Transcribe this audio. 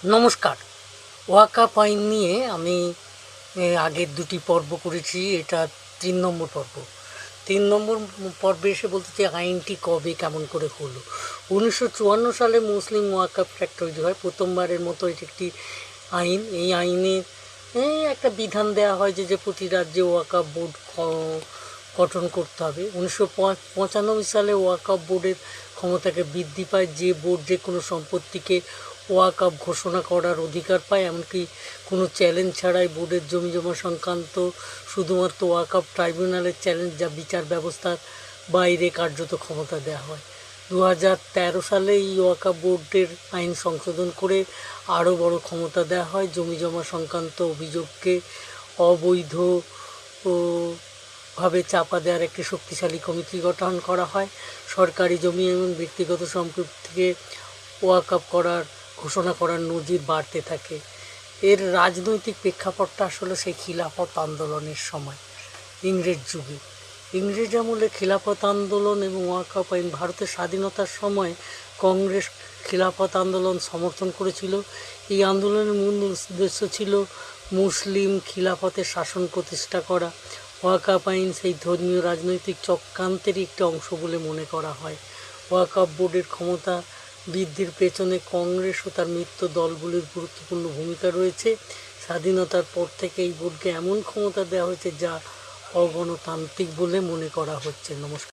নমস্কার। ওয়াকাপ আইন নিয়ে আমি আগের দুটি পর্ব করেছি, এটা ৩ নম্বর পর্ব। ৩ নম্বর পর্বে এসে বলতে চাই আইনটি কবে কেমন করে হলো। ১৯৫৪ সালে মুসলিম ওয়াকাপ অ্যাক্ট তৈরি হয়। প্রথমবারের মতো এটি একটি আইন। এই আইনে একটা বিধান দেওয়া হয় যে প্রতি রাজ্যে ওয়াকাপ বোর্ড গঠন করতে হবে। ১৯৯৫ সালে ওয়াকাপ বোর্ডের ক্ষমতাকে বৃদ্ধি পায়। যে বোর্ড যে কোনো সম্পত্তিকে ওয়াকাপ ঘোষণা করার অধিকার পায়, এমনকি কোনো চ্যালেঞ্জ ছাড়াই বোর্ডের জমিজমা সংক্রান্ত শুধুমাত্র ওয়াকাপ ট্রাইব্যুনালের চ্যালেঞ্জ, যা বিচার ব্যবস্থার বাইরে কার্যত ক্ষমতা দেওয়া হয়। ২০১৩ সালে এই ওয়াকাপ বোর্ডের আইন সংশোধন করে আরও বড় ক্ষমতা দেওয়া হয়। জমিজমা সংক্রান্ত অভিযোগকে অবৈধ ভাবে চাপা দেওয়ার একটি শক্তিশালী কমিটি গঠন করা হয়। সরকারি জমি এবং ব্যক্তিগত সম্পত্তিকে ওয়াকাপ করার ঘোষণা করার নজির বাড়তে থাকে। এর রাজনৈতিক প্রেক্ষাপটটা আসলে সেই খিলাফত আন্দোলনের সময়, ইংরেজ যুগে। ইংরেজ আমলে খিলাফত আন্দোলন এবং ওয়াকাপ আইন। ভারতের স্বাধীনতার সময় কংগ্রেস খিলাফত আন্দোলন সমর্থন করেছিল। এই আন্দোলনের মূল উদ্দেশ্য ছিল মুসলিম খিলাফতের শাসন প্রতিষ্ঠা করা। ওয়াকাপ আইন সেই ধর্মীয় রাজনৈতিক চক্রান্তেরই একটি অংশ বলে মনে করা হয়। ওয়াকাপ বোর্ডের ক্ষমতা বৃদ্ধির পেছনে কংগ্রেস ও তার মিত্র দলগুলির গুরুত্বপূর্ণ ভূমিকা রয়েছে। স্বাধীনতার পর থেকে এই বোর্ডকে এমন ক্ষমতা দেওয়া হয়েছে যা অগণতান্ত্রিক বলে মনে করা হচ্ছে। নমস্কার।